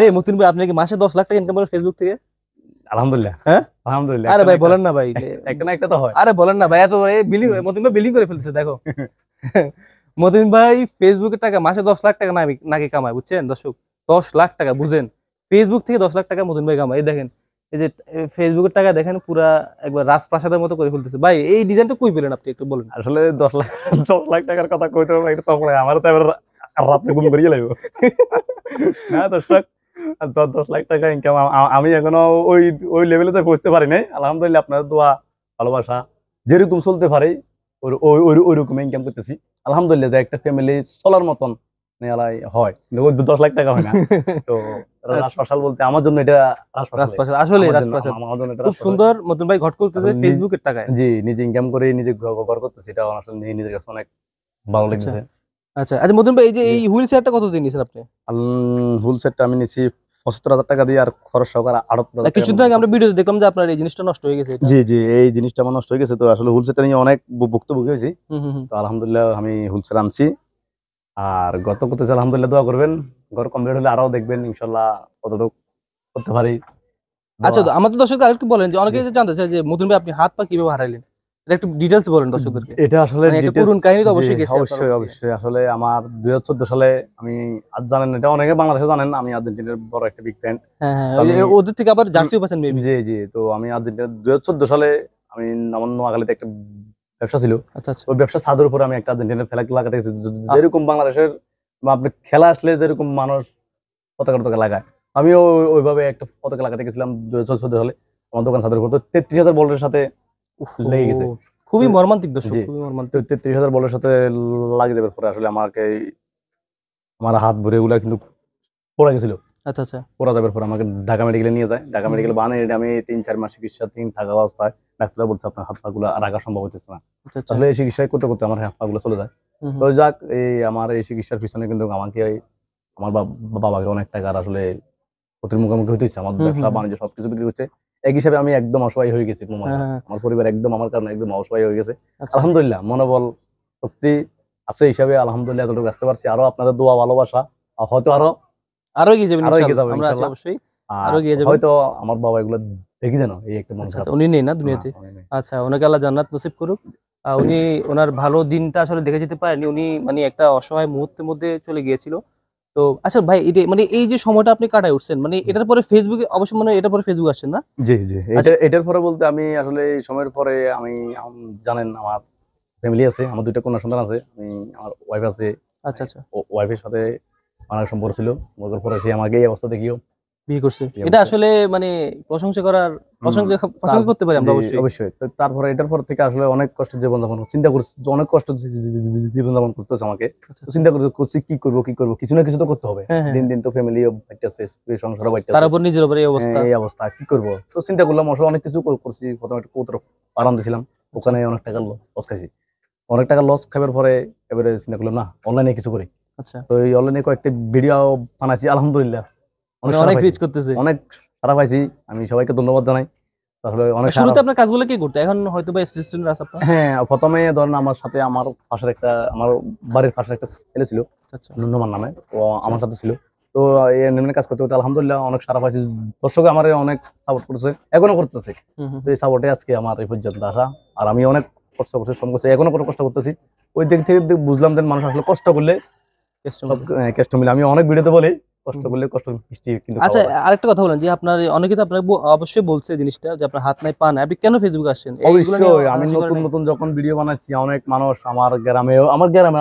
এই মতিন ভাই, আপনি কি মাসে 10 লাখ টাকা ইনকাম করেন ফেসবুক থেকে? আলহামদুলিল্লাহ, হ্যাঁ, আলহামদুলিল্লাহ। আরে ভাই বলেন না ভাই। একটা না একটা তো হয়। আরে বলেন না ভাই, এত বিলিং, মতিন ভাই বিলিং করে ফেলতেছে দেখো। মতিন ভাই ফেসবুকের টাকা মাসে 10 লাখ টাকা নাকি কামায়, বুঝছেন দর্শক? 10 লাখ টাকা, বুঝেন? ফেসবুক থেকে 10 লাখ টাকা মতিন ভাই কামায়। এই দেখেন, এই যে ফেসবুকের টাকা দেখেন, পুরা একবার রাজপ্রাসাদের মতো করে ফেলতেছে। ভাই এই ডিজাইনটা কই পেলেন আপনি, একটু বলেন। আসলে 10 লাখ, 10 লাখ টাকার কথা কইতে হবে এটা তখন আমার তো এবার রাত্রে ঘুম করিয়ে লাগবে না দর্শক। 10 লাখ টাকা ইনকাম আমি এখনো ওই ওই লেভেলে তো পৌঁছতে পারি নাই। আলহামদুলিল্লাহ আপনাদের দোয়া ভালোবাসা যেরকম চলতে পারে ওই রকম ইনকাম করতেছি আলহামদুলিল্লাহ। যে একটা ফ্যামিলি চলার মতন নেয়ালাই হয়, কিন্তু ওই 10 লাখ টাকা হয় না। তো রাজপ্রাসাদ বলতে আমার জন্য এটা রাজপ্রাসাদ, আসলে আমার জন্য রাজপ্রাসাদ আমার জন্য এটা খুব রাজপ্রাসাদ। সুন্দর মতিন ভাই ঘট করতেছে আসলে ফেসবুকের টাকায়। জি, নিজে ইনকাম করে নিজে ব্যবহার করতেছি, এটা আমার আসলে নিজের কাছে অনেক ভালো আচ্ছা লাগতেছে। আচ্ছা আচ্ছা, মতিন ভাই এই যে জি, এই হুইল চেয়ারটা কত দিয়ে নিয়েছেন আপনি? ফুল সেটটা আমি নিছি 75,000 টাকা দিয়ে, আর খরচ সহকারে 78,000 টাকার কিছুদিন মতো আগে আমরা খরচ। ভিডিওতে দেখলাম যে আপনার এই জিনিসটা নষ্ট হয়ে গেছে এটা। জি জি, এই জিনিসটা আমার নষ্ট হয়ে গেছে। তো আসলে হুল সেটটা নিয়ে অনেক ভুক্তভোগী হয়েছি। হুম হুম হুম। তো আলহামদুলিল্লাহ আমি হুল সেট আনছি, আর গত করতেছি আলহামদুলিল্লাহ। দোয়া করবেন, ঘর কমপ্লিট হলে আরো দেখবেন ইনশাল্লাহ কতটুকু করতে পারি। আচ্ছা, দোয়া। তো আমাদের দর্শকদের আরেকটু বলেন যে অনেকে জি, যে জানতে চায় যে মতিন ভাই আপনি হাত পা কিভাবে হারাইলেন, এটা একটু ডিটেলস বলেন দর্শকদেরকে। এটা আসলে মানে একটা ডিটেলস। করুণ কাহিনী তো জি, অবশ্যই গেছে আপনার অবশ্যই উপর দিয়ে। অবশ্যই। আসলে আমার 2014 সালে, আমি আজ জানেন এটা অনেকে বাংলাদেশে জানেন, আমি আর্জেন্টিনার বড় একটা বিগ ফ্যান। হ্যাঁ হ্যাঁ, তো ওই যে আমি ওদের থেকে আবার জার্সিও পাচ্ছেন মেবি। জি জি, তো আমি আর্জেন্টিনা 2014 সালে আমি আমার নোয়াখালীতে একটা ব্যবসা ছিল। আচ্ছা আচ্ছা। ওই ব্যবসা ছাদের উপরে আমি একটা আর্জেন্টিনার ফ্ল্যাগ লাগাতে গেছি। আহ, যেরকম বাংলাদেশের বা আপনি খেলা আসলে যেরকম মানুষ পতাকা টতাকা লাগায়, আমিও ওইভাবে একটা পতাকা লাগাতে গেছিলাম 2014 সালে। আমার দোকান ছাদের উপর তো 33,000 বলের সাথে উফো, লেগে গেছে। তো খুবই মর্মান্তিক দর্শক, জি, খুবই তো মর্মান্তিক। 33,000 বলের সাথে লাগিয়ে দেওয়ার পরে আসলে আমাকে আমার হাত ভরে এগুলা কিন্তু পড়ে গেছিল। আচ্ছা আচ্ছা পড়া যাবার পর আমাকে ঢাকা মেডিকেলে নিয়ে যায়। ঢাকা হুম, মেডিকেল বানিয়ে আমি 3-4 মাস চিকিৎসাধীন থাকা অবস্থায় ডাক্তার বলছে আপনার হাত পা গুলো রাখা সম্ভব হইতেছে না। আচ্ছা আচ্ছা আসলে এই চিকিৎসা করতে করতে আমার হাত পা গুলো চলে যায়। হুম তো হুম যাক, এই আমার এই চিকিৎসার পিছনে কিন্তু আমাকে আমার বাবাকে অনেক টাকার আসলে ক্ষতির মুখোমুখি হতে হচ্ছে। আমার হুম হুম ব্যবসা হুম। বাণিজ্য সবকিছু বিক্রি হচ্ছে। এক হিসাবে আমি একদম অসহায় হয়ে গেছি হ্যাঁ ক্রমান্বয়ে। হ্যাঁ হ্যাঁ, আমার পরিবার একদম আমার কারণে একদম অসহায় হয়ে গেছে। আচ্ছা। আলহামদুলিল্লাহ মনোবল শক্তি আছে হিসাবে আলহামদুলিল্লাহ এতটুকু আসতে পারছি। আরো আপনাদের দোয়া ভালোবাসা হয়তো আরো আরো এগিয়ে যাবেন আরো এগিয়ে ইনশাল্লাহ, যাবো আমরা আছি ইনশাল্লাহ। অবশ্যই। আরো আর এগিয়ে যাবেন। হয়তো আমার বাবা এগুলো দেখি যেন এই একটা মন আচ্ছা খারাপ। আচ্ছা, উনি নেই না না, দুনিয়াতে? আমি নেই। আচ্ছা, ওনাকে আল্লাহ জান্নাত নসিব করুক। উনি ওনার ভালো দিনটা আসলে দেখে যেতে পারেননি, উনি মানে একটা অসহায় মুহূর্তের মধ্যে চলে গিয়েছিল। তো আচ্ছা ভাই, এটা মানে এই যে সময়টা আপনি কাটায় উঠছেন, মানে এটার পরে ফেসবুকে অবশ্য, মানে এটার পরে ফেসবুক আসছেন না? জি জি, আচ্ছা এটার পরে বলতে আমি আসলে এই সময়ের পরে আমি জানেন আমার ফ্যামিলি আছে, আমার 2টা কন্যা সন্তান আছে, আমি আমার ওয়াইফ আছে। আচ্ছা আচ্ছা, ওয়াইফের সাথে আমার সম্পর্ক ছিল। ওর পরে সে আমাকে এই অবস্থা দেখিও বিয়ে করছে, এই এটা অবস্থা। আসলে মানে প্রশংসা করার, হুম, তার প্রশংসা করতে পারি জি আমরা অবশ্যই। অবশ্যই। তো তারপরে এটার পর থেকে আসলে অনেক কষ্ট জীবনযাপন চিন্তা করছি যে অনেক কষ্ট জীবনযাপন করতেছে আমাকে। আচ্ছা তো আচ্ছা, চিন্তা করছি কি করব, কিছু না কিছু তো করতে হবে। হ্যাঁ হ্যাঁ দিন হ্যাঁ। দিন তো ফ্যামিলিও বাইতেছে, সংসারও তার বাইতেছে। উপর নিজের উপর এই অবস্থা। এই অবস্থা কি করব। তো চিন্তা করলাম আসলে অনেক কিছু করছি। প্রথমে একটা কবুতর ফার্ম দিছিলাম, আচ্ছা ওখানে অনেক টাকা লস খাইছি। অনেক টাকা লস খাবার পরে এবারে চিন্তা করলাম না, অনলাইনে কিছু করি। আচ্ছা, তো এই অনলাইনে কয়েকটা ভিডিও বানাইছি আলহামদুলিল্লাহ, অনেক মানে সারা অনেক পাইছি। রিচ করতেছে। অনেক সারা পাইছি, আমি সবাইকে ধন্যবাদ জানাই। আসলে অনেক সারা। শুরুতে আপনার কাজগুলো কে করতে, এখন হয়তো বা অ্যাসিস্ট্যান্ট আছে আপনার? হ্যাঁ, প্রথমে ধরেন আমার সাথে আমার বাড়ির পাশের একটা ছেলে ছিল আচ্ছা আচ্ছা নুন্নমান নামে, ও আচ্ছা আমার সাথে ছিল। তো এই নিম্নে কাজ করতে করতে আলহামদুলিল্লাহ অনেক সারা পাইছি। দর্শক আমার অনেক সাপোর্ট করছে, এখনো করতেছে। হুম হুম তো হুম। এই সাপোর্টে আজকে আমার এই পর্যন্ত আসা। আর আমি অনেক কষ্ট করছি, শ্রম করছি, এখনো কষ্ট করতেছি। ওই দিক থেকে বুঝলাম যে মানুষ আসলে কষ্ট করলে চেষ্টা সব মিলে। কষ্ট মিলে। আমি অনেক ভিডিওতে বলি হুম কষ্ট হুম। করলে কষ্ট মিষ্টি কিন্তু আচ্ছা, খাওয়া যায়। আরেকটা কথা বলেন যে আপনার অনেকে তো আপনাকে অবশ্যই বলছে জিনিসটা যে আপনার হাত নাই পা নাই, আপনি কেন ফেসবুকে আসছেন, এইগুলো নিয়ে অবশ্যই আমি হাসাহাসি করে নতুন নাই? নতুন যখন ভিডিও বানাচ্ছি অনেক মানুষ আমার গ্রামে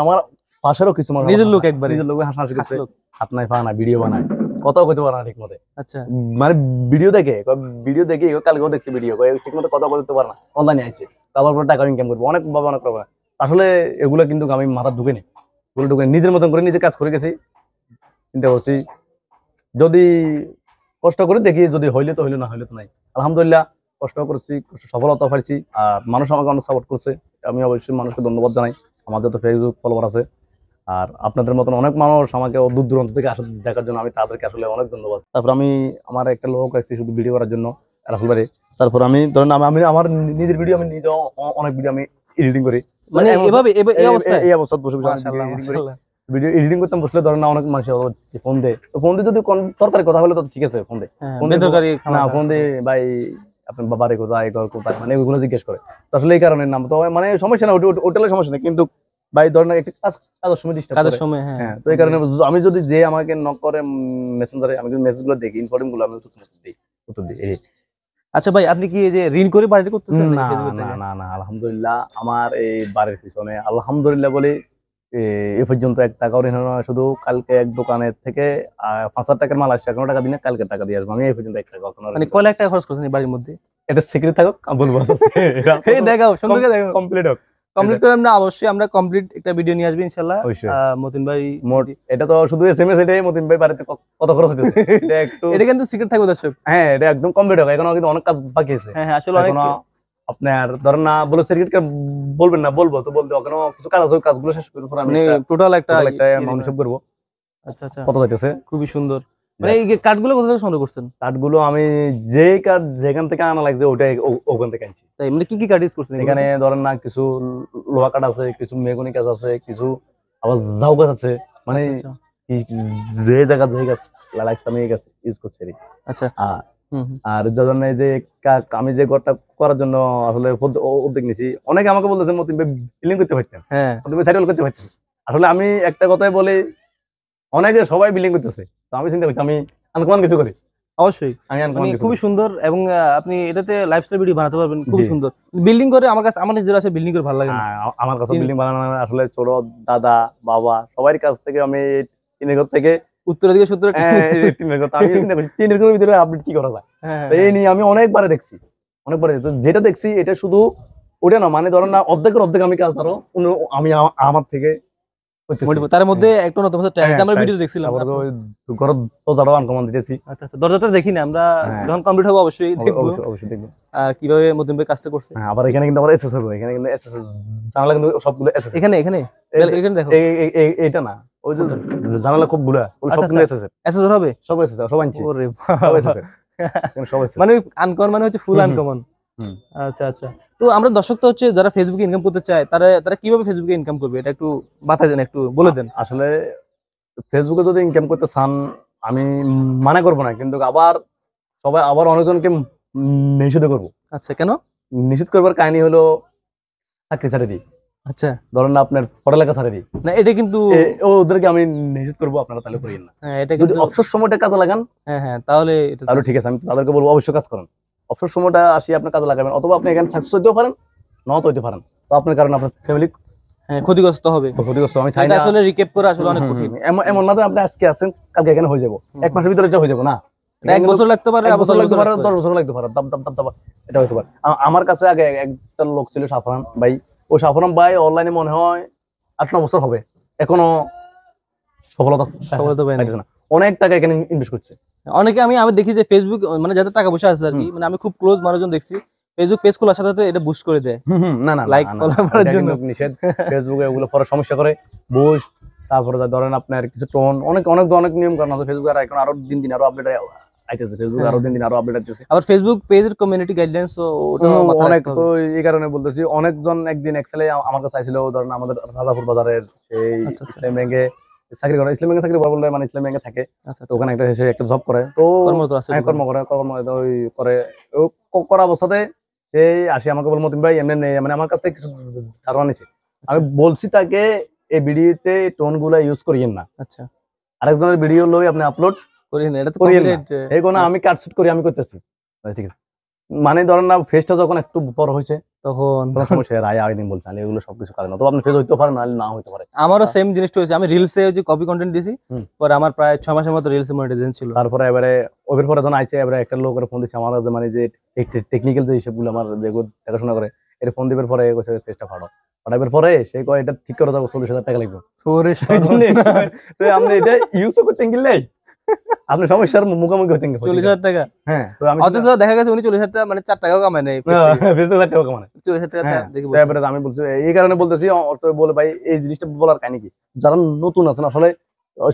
আমার পাশেরও কিছু মানুষ নিজের লোক একবারে, নিজের লোক হাসাহাসি খাস করছে। লোক। হাত নাই পা নাই ভিডিও বানায়, কথাও কইতে পারে না ঠিক মতো। আচ্ছা মানে ভিডিও দেখে কালকেও দেখছি ভিডিও ঠিক মতো কথা বলতে পারে না, অনলাইনে আইছে তারপর পরে টাকা ইনকাম করবো অনেক বাবা অনেক বাবা। আসলে এগুলো কিন্তু আমি মাথা ঢুকে নি, এগুলো ঢুকে নি। নিজের মতন করে নিজে কাজ করে গেছি, চিন্তা করছি যদি কষ্ট করে দেখি, যদি হইলে তো হইলো, না হইলে তো নাই। আলহামদুলিল্লাহ কষ্ট করছি, সফলতা পাইছি, আর মানুষ আমাকে অনেক সাপোর্ট করছে। আমি অবশ্যই মানুষকে ধন্যবাদ জানাই, আমার যত ফেসবুক ফলোয়ার আছে। আর আপনাদের মতন অনেক মানুষ আমাকে দূর দূরান্ত থেকে আসে দেখার জন্য, আমি তাদেরকে আসলে অনেক ধন্যবাদ। তারপর আমি আমার একটা লোক রাখছি শুধু ভিডিও করার জন্য, রাসেল বাড়ি। তারপর আমি ধরেন আমি আমার নিজের ভিডিও আমি নিজেও অনেক ভিডিও আমি এডিটিং করি। তো মানে এভাবে এই অবস্থায়? এই অবস্থা বসে বসে আমি ভিডিও মাশাআল্লাহ এডিটিং করি। মাশাআল্লাহ। ভিডিও এডিটিং করতাম বসলে ধরেন না অনেক মানুষ ফোন দেয়, তো ফোন দিয়ে যদি তরকারি কথা হলে তো ঠিক আছে ফোন দেয়, ফোন দিয়ে বেদরকারি না ফোন দিয়ে ভাই আপনার বাবারে কোথায় ঘর কোথায় মানে ওইগুলো জিজ্ঞেস করে, তো আসলে এই কারণে নাম তো মানে সমস্যা না, ওটালে সমস্যা নেই, কিন্তু ভাই ধরেন একটা কাজের সময় ডিস্টার্ব কাজের করে। সময় হ্যাঁ, তো এই কারণে আমি যদি যে আমাকে নক করে মেসেঞ্জারে, আমি যদি মেসেজ গুলো দেখি ইম্পর্টেন্ট গুলো আমি উত্তর দিই এই। আচ্ছা ভাই, আপনি কি এই যে ঋণ করে বাড়িটা করতেছেন না ফেসবুক না থেকে? না না আলহামদুলিল্লাহ আমার এই বাড়ির পিছনে আলহামদুলিল্লাহ বলি এ পর্যন্ত 1 টাকাও ঋণ হয় না। শুধু কালকে এক দোকানের থেকে 5,000 টাকার মাল আসছে, 11 টাকা দিনে কালকে টাকা দিয়ে আসবো, আমি এই পর্যন্ত 1 টাকা মানে কয় লাখ টাকা খরচ করছেন এই বাড়ির মধ্যে? এটা সিক্রেট থাকুক আমি বলবো এই দেখাও, সুন্দর করে দেখাও। কমপ্লিট হোক। কমপ্লিট করে আমরা অবশ্যই আমরা কমপ্লিট একটা ভিডিও নিয়ে আসবো ইনশাআল্লাহ। অবশ্যই। মতিন ভাই মোট এটা তো শুধু এসএমএস, এটাই মতিন ভাই বাড়িতে কত খরচ হচ্ছে এটা একটু এটা কিন্তু সিক্রেট থাকবে দর্শক। হ্যাঁ এটা একদম কমপ্লিট হোক, এখনো কিন্তু অনেক কাজ বাকি আছে। হ্যাঁ আসলে অনেক এখনো আপনার ধরেন না বলে সিক্রেট বলবেন না, বলবো তো বলতে এখনো কিছু কাজ আছে, ওই কাজগুলো শেষ করে পর আমি মানে টোটাল একটা অ্যামাউন্ট হিসাব করবো আচ্ছা আচ্ছা, কত যাইতেছে। খুবই সুন্দর। মানে এই কার্ডগুলো কোথা থেকে সংগ্রহ করছেন? কাঠগুলো আমি যে কাঠ যেখান থেকে আনা লাগছে ওটাই ওখান থেকে আনছি। তাই মানে কি কি কার্ড ইউজ করছেন এখানে ধরেন না কিছু লোহা কাঠ আছে, কিছু মেগুনি গাছ আছে, কিছু আবার ঝাউ গাছ আছে, মানে যে জায়গা যে গাছ লাগছে আমি এই গাছ ইউজ করছি আর কি। আচ্ছা আর জন্য এই যে আমি যে ঘরটা করার জন্য আসলে উদ্যোগ নিছি, অনেকে আমাকে বলতেছে মতিন ভাই বিল্ডিং করতে পারতেন, হ্যাঁ মতিন ভাই সাইকেল করতে পারতেন। আসলে আমি একটা কথাই বলি, অনেকে সবাই বিল্ডিং করতেছে, তো আমি চিন্তা করছি আমি আনকমন কিছু করি। অবশ্যই আমি মানে আনকমন কিছু খুবই করি। সুন্দর, এবং আপনি এটাতে লাইফস্টাইল ভিডিও বানাতে পারবেন, খুবই জি। সুন্দর। বিল্ডিং করে আমার কাছে, আমার নিজের আছে বিল্ডিং করে ভালো লাগে না। আমার কাছে বিল্ডিং বানানো আসলে ছোট দাদা বাবা সবার কাছ থেকে আমি টিনের ঘর থেকে উত্তরের দিকে সূত্র টিনের ঘর আমি চিন্তা করছি টিনের ঘরের ভিতরে আপডেট কি করা যায়, হ্যাঁ তো এই নিয়ে আমি অনেকবারে দেখছি, অনেকবারে তো যেটা দেখছি এটা শুধু ওটা না, মানে ধরেন না অর্ধেকের অর্ধেক আমি কাজ আরো আমি আমার থেকে করতেছি। তার মধ্যে একটা নতুন হ্যাঁ, আমরা তাই। ভিডিও দেখছিলাম। তারপরে তো ওই ঘরের দরজাটাও আনকমন দিতেছি। আচ্ছা আচ্ছা, দরজাটা দেখি না আমরা, হ্যাঁ। যখন কমপ্লিট হবে অবশ্যই দেখবো অবশ্যই অবশ্যই দেখবো। কিভাবে মতিন ভাই কাজটা করছে। হ্যাঁ, আবার এখানে কিন্তু আবার এসএস হবে, এখানে কিন্তু এসএস জানালা কিন্তু সবগুলো এসএস। এখানে এখানে এখানে দেখো, এইটা না, ওই যে জানালা খুব গুলা ওই আচ্ছা, সবগুলো আচ্ছা। এসএস, অ্যাসেসর হবে? সব এসএস, সব আনছি, ওরে সব এসএস, সব এসএস। মানে আনকমন মানে হচ্ছে ফুল হুম, হুম। আনকমন। হুম। আচ্ছা আচ্ছা, তো আমরা দর্শক তো হচ্ছে যারা ফেসবুকে ইনকাম করতে চায় তারা তারা কিভাবে ফেসবুকে ইনকাম করবে এটা একটু বাতায় দেন, একটু বলে দেন। আসলে ফেসবুকে যদি ইনকাম করতে চান আমি মানা করবো না, কিন্তু আবার সবাই আবার অনেকজনকে নিষিদ্ধ করবো। আচ্ছা কেন? নিষিদ্ধ করবার কাহিনী হলো চাকরি ছাড়ে দিই, আচ্ছা ধরেন না আপনার পড়ালেখা ছাড়ে দিই, না এটা কিন্তু ওদেরকে আমি নিষিদ্ধ করবো, আপনারা তাহলে করিয়েন না। হ্যাঁ এটা যদি কিন্তু অবসর সময়টা কাজে লাগান হ্যাঁ হ্যাঁ তাহলে এটা তাহলে ঠিক আছে, আমি তাদেরকে বলবো অবশ্যই কাজ করেন, অবসর সময়টা আসি আপনার কাজে লাগাবেন, অথবা আপনি এখানে সাকসেস হইতেও পারেন নাও তো হইতে পারেন, তো আপনার কারণে আপনার ফ্যামিলি হ্যাঁ ক্ষতিগ্রস্ত হবে। ক্ষতিগ্রস্ত। আমি চাই এটা না আসলে রিক্যাপ করা আসলে অনেক কঠিন। এমন না যে আপনি আজকে আসেন কালকে এখানে হয়ে যাবো, এক মাসের ভিতরে এটা হয়ে যাবো না, এক বছর লাগতে পারে, 1 বছর লাগতে পারে, 10 বছর লাগতে পারে, এটা হতে পারে। আমার কাছে আগে একটা লোক ছিল সাফরান ভাই, ও সাফরান ভাই অনলাইনে মনে হয় 8-9 বছর হবে, এখনো সফলতা সফলতা পায়নি। পাইতেছে না, অনেক টাকা এখানে ইনভেস্ট করছে। অনেকে আমি দেখি যে ফেসবুক মানে যাদের টাকা পয়সা আছে আর কি, মানে আমি খুব ক্লোজ মানুষজন দেখছি ফেসবুক পেজ খোলার সাথে সাথে এটা বুস্ট করে দেয়, না না লাইক ফলো করার জন্য। নিষেধ, ফেসবুকে ওগুলো পরে সমস্যা করে, বুস্ট তারপরে ধরেন আপনার কিছু টোন অনেক অনেক অনেক নিয়ম কারণ আছে ফেসবুক, আর এখন আরো দিন দিন আরো আপডেট আইতেছে, ফেসবুক আরো দিন দিন আরো আপডেট আইতেছে। আবার ফেসবুক পেজের কমিউনিটি গাইডলাইন্স ওটা মাথায় অনেক, রাখতে তো হবে। এই কারণে বলতেছি অনেকজন একদিন এক্সেলে আমার কাছে আইছিল, ধরেন আমাদের রাজাপুর বাজারের সেই আচ্ছা, আচ্ছা। ইসলাম ব্যাংকে চাকরি করে, ইসলাম ব্যাংকে চাকরি করে বললে মানে ইসলাম ব্যাংকে থাকে, আচ্ছা তো ওখানে একটা সে একটা জব করে, তো কর্মরত আছে কর্ম করে ওই করে, ও করা অবস্থাতে সেই আসি আমাকে বল মতিন ভাই এমনি নেই, মানে আমার কাছ থেকে কিছু ধারণা নিছে, আমি বলছি তাকে এই ভিডিওতে টোন গুলা ইউজ করিয়েন না, আচ্ছা আরেকজনের ভিডিও লই আপনি আপলোড করি না, এটা তো করিয়েন না, কপিরাইট। এই কোনো আমি কাটশুট করি আমি করতেছি, ঠিক আছে, মানে ধরেন না ফেসটা যখন একটু বড় হয়েছে তখন কোনো সমস্যা রায় আগে বলছে না, এগুলো সবকিছু কারণ তো আপনি ফেস হইতে পারে না না হইতে পারে। আমারও সেম জিনিসটা হয়েছে, আমি রিলসে যে কপি কন্টেন্ট দিছি, হুম। পরে আমার প্রায় 6 মাসের মতো রিলসে মনিটাইজেশন ছিল। তারপরে এবারে ওভের পরে যখন আইছে এবারে একটা লোকের ফোন দিচ্ছে আমার, যে মানে যে টেকনিক্যাল যে হিসেবগুলো আমার যেগুলো দেখাশোনা করে, এর ফোন দিবার পরে কইছে ফেসটা ফাড়ো, ফাটাইবার পরে সে কয় এটা ঠিক করে যাবো 40,000 টাকা লাগবে, ওরে তো আপনি এটা ইউজ করতে গেলে আপনি সমস্যার মুখোমুখি হতে গেলে 40,000 টাকা। হ্যাঁ, তো আমি অথচ দেখা গেছে উনি 40,000 টাকা মানে 4 টাকাও কামায় নাই। ফেসে টাকা মানে 40,000 টাকা হ্যাঁ, দেখি তো এবারে আমি বলছি এই কারণে বলতেছি, তো বলে ভাই এই জিনিসটা বলার কাহিনী কি, যারা নতুন আছেন আসলে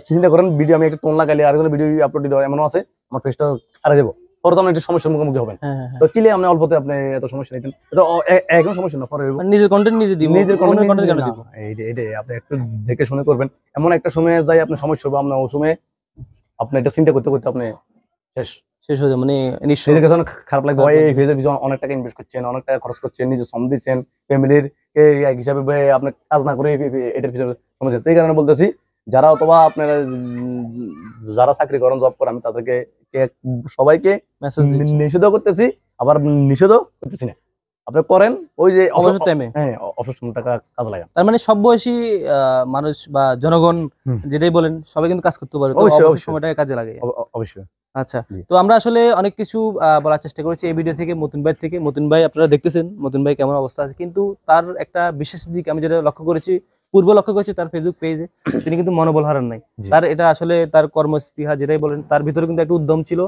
চিন্তা করেন ভিডিও আমি একটা টোন লাগাইলে আরেকজন ভিডিও আপলোড দিতে এমনও আছে আমার ফেসটা হারা যাবো, পরে তো আপনি একটু সমস্যার মুখোমুখি হবেন। হ্যাঁ হ্যাঁ হ্যাঁ। তো কিলে আপনি অল্পতে আপনি এত সমস্যা নিতেন, এটা এখন সমস্যা না, পরে হইব। মানে নিজের কন্টেন্ট নিজে দিব, নিজের অন্যের content কন্টেন্ট কেন না, দিব? এইটাই আপনি একটু দেখে শুনে করবেন। এমন একটা সময়ে যাই আপনার সমস্যা হবে, আপনার ওই সময় আপনি এটা চিন্তা করতে করতে আপনি শেষ। শেষ হয়ে যায় মানে নিঃস্ব। নিজের কাছে অনেক খারাপ লাগবে, খারাপ এই লাগবে। ফেজের পিছনে অনেক টাকা ইনভেস্ট করছেন, অনেক টাকা খরচ করছেন, নিজে শ্রম দিচ্ছেন, ফ্যামিলির এক হিসাবে আপনি কাজ না করে এটার পিছনে সময় এই কারণে বলতেছি, যারা অথবা আপনারা যারা চাকরি করেন, জব করেন, আমি তাদেরকে সবাইকে মেসেজ দিচ্ছি নিষেধ করতেছি, আবার নিষেধ করতেছি না। আপনি করেন ওই যে অবসর টাইমে। হ্যাঁ, অবসর সময় টাকা কাজে লাগান। তার মানে সব বয়সী মানুষ বা জনগণ হুম। যেটাই বলেন সবাই কিন্তু কাজ করতে পারে, তো অবশ্যই, অবসর অবশ্যই। সময়টাকে কাজে লাগে। অবশ্যই। আচ্ছা, জি। তো আমরা আসলে অনেক কিছু বলার চেষ্টা করেছি এই ভিডিও থেকে, মতিন ভাই থেকে। মতিন ভাই আপনারা দেখতেছেন মতিন ভাই কেমন অবস্থা আছে, কিন্তু তার একটা বিশেষ দিক আমি যেটা লক্ষ্য করেছি, লক্ষ্য করেছি তার ফেসবুক পেজে, তিনি কিন্তু মনোবল হারান নাই। জি। তার এটা আসলে তার কর্মস্পৃহা যেটাই বলেন, তার ভিতরে কিন্তু একটা উদ্যম ছিল।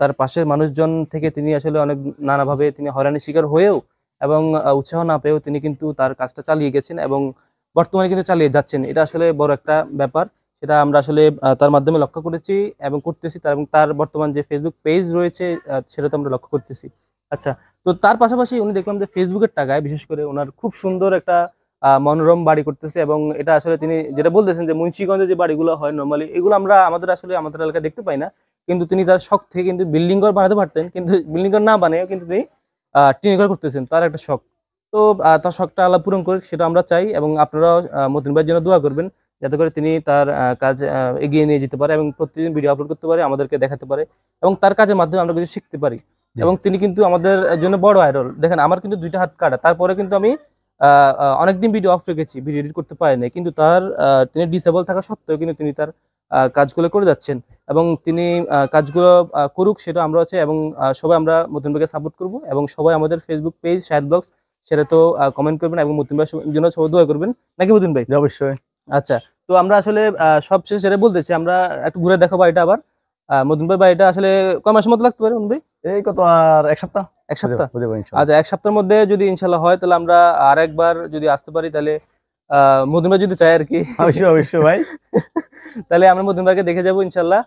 তার পাশের মানুষজন থেকে তিনি আসলে অনেক নানাভাবে তিনি হয়রানির শিকার হয়েও এবং উৎসাহ না পেয়েও তিনি কিন্তু তার কাজটা চালিয়ে গেছেন এবং বর্তমানে কিন্তু চালিয়ে যাচ্ছেন। এটা আসলে বড় একটা ব্যাপার, সেটা আমরা আসলে তার মাধ্যমে লক্ষ্য করেছি এবং করতেছি, এবং তার বর্তমান যে ফেসবুক পেজ রয়েছে সেটা তো আমরা লক্ষ্য করতেছি। আচ্ছা, তো তার পাশাপাশি উনি দেখলাম যে ফেসবুকের টাকায় বিশেষ করে ওনার খুব সুন্দর একটা মনোরম বাড়ি করতেছে, এবং এটা আসলে তিনি যেটা বলতেছেন যে মুন্সিগঞ্জে যে বাড়িগুলো হয় নর্মালি, এগুলো আমরা আমাদের এলাকায় দেখতে পাই না, কিন্তু তিনি তার শখ থেকে কিন্তু বিল্ডিং ঘর বানাতে পারতেন, কিন্তু বিল্ডিং ঘর না বানিয়েও কিন্তু তিনি টিন ঘর করতেছেন, তার একটা শখ। তো তার শখটা আল্লাহ পূরণ করে, সেটা আমরা চাই, এবং আপনারা মতিন ভাইয়ের জন্য দোয়া করবেন যাতে করে তিনি তার কাজ এগিয়ে নিয়ে যেতে পারে এবং প্রতিদিন ভিডিও আপলোড করতে পারে, আমাদেরকে দেখাতে পারে, এবং তার কাজের মাধ্যমে আমরা কিছু শিখতে পারি। জি। এবং তিনি কিন্তু আমাদের জন্য বড় আইডল। দেখেন আমার কিন্তু 2টা হাত কাটা, তারপরে কিন্তু আমি অনেকদিন ভিডিও অফ রেখেছি, ভিডিও এডিট করতে পারি না, কিন্তু তার তিনি ডিসেবল থাকা সত্ত্বেও কিন্তু তিনি তার কাজগুলো করে যাচ্ছেন, এবং তিনি কাজগুলো করুক সেটা আমরা চাই, এবং সবাই আমরা মতিন ভাইকে সাপোর্ট করব, এবং সবাই আমাদের ফেসবুক পেজ শাহেদ ব্লগস সেটা তো কমেন্ট করবেন, এবং মতিন ভাইয়ের জন্য সবাই দোয়া করবেন, নাকি মতিন ভাই? জি, অবশ্যই। আচ্ছা, তো আমরা আসলে সবশেষে যেটা বলতেছি, আমরা একটু ঘুরে দেখাবো এটা আবার। মতিন ভাই বাড়িটা আসলে কয় মাসের মতো লাগতে পারে মতিন ভাই? এই কত আর এক সপ্তাহ, 1 সপ্তাহ? বুঝে যাবো ইনশাআল্লাহ। আচ্ছা, 1 সপ্তাহের মধ্যে যদি ইনশাল্লাহ হয়, তাহলে আমরা আরেকবার যদি আসতে পারি, তাহলে মতিন ভাই যদি চাই আর কি, অবশ্যই, অবশ্যই ভাই। তাহলে আমরা মতিন ভাইকে দেখে যাবো ইনশাল্লাহ।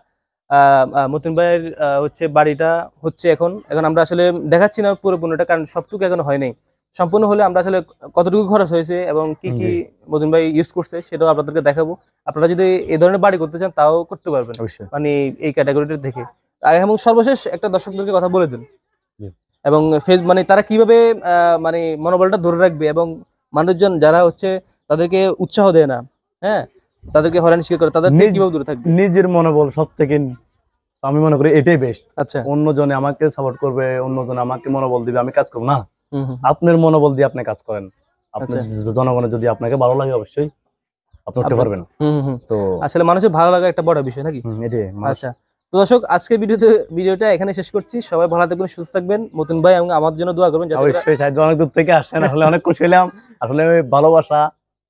মতিন ভাইয়ের হচ্ছে বাড়িটা হচ্ছে এখন এখন আমরা আসলে দেখাচ্ছি না পুরোপুরিটা, কারণ সবটুকু এখনো হয় নাই। সম্পূর্ণ হলে আমরা আসলে কতটুকু খরচ হয়েছে এবং কি কি জি। মতিন ভাই ইউজ করছে সেটাও আপনাদেরকে দেখাবো। আপনারা যদি এই ধরনের বাড়ি করতে চান তাও করতে পারবেন, অবশ্যই। মানে এই ক্যাটাগরিটা দেখে। এবং সর্বশেষ একটা দর্শকদেরকে কথা বলে দিন, জি। এবং মানে তারা কিভাবে মানে মনোবলটা ধরে রাখবে, এবং মানুষজন যারা হচ্ছে তাদেরকে উৎসাহ দেয় না, হ্যাঁ, তাদেরকে হয়রানি শিকার করে, তাদের থেকে কিভাবে দূরে থাকবে? নিজের মনোবল সব থেকে, আমি মনে করি এটাই বেস্ট। আচ্ছা। অন্যজনে আমাকে সাপোর্ট করবে, অন্যজন আমাকে মনোবল দিবে, আমি কাজ করবো না। হুম হুম। আপনার মনোবল দিয়ে আপনি কাজ করেন, আপনার আচ্ছা। জনগণের যদি আপনাকে ভালো লাগে, অবশ্যই আপনি উঠতে পারবেন। হুম হুম। তো আসলে মানুষের ভালো লাগা একটা বড় বিষয়, নাকি? এটাই আচ্ছা, তো দর্শক আজকের ভিডিওটা এখানে শেষ করছি। সবাই ভালো থাকবেন, সুস্থ থাকবেন, মতিন ভাই এবং আমার জন্য দোয়া করবেন যাতে করে- অবশ্যই। সাহিত্য অনেক দূর থেকে আসেন, আসলে অনেক খুশি হলাম। আসলে ওই ভালোবাসা,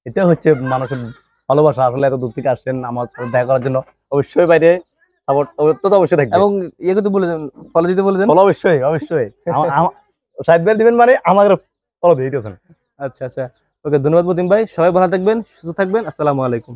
এটা হচ্ছে মানুষের ভালোবাসা। আসলে এত দূর থেকে আসছেন আমার সাথে দেখা করার জন্য, অবশ্যই বাইরে সাপোর্ট তো অবশ্যই থাকবে। এবং ইয়ে করতে বলে দেন, ফলো দিতে বলে দেন। বলো, অবশ্যই, অবশ্যই। সাহিদ ভাই দিবেন মানে আমাদের ফলো দিয়ে দিতেছেন। আচ্ছা আচ্ছা, ওকে, ধন্যবাদ মতিন ভাই। সবাই ভালো থাকবেন, সুস্থ থাকবেন। আসসালামু আলাইকুম।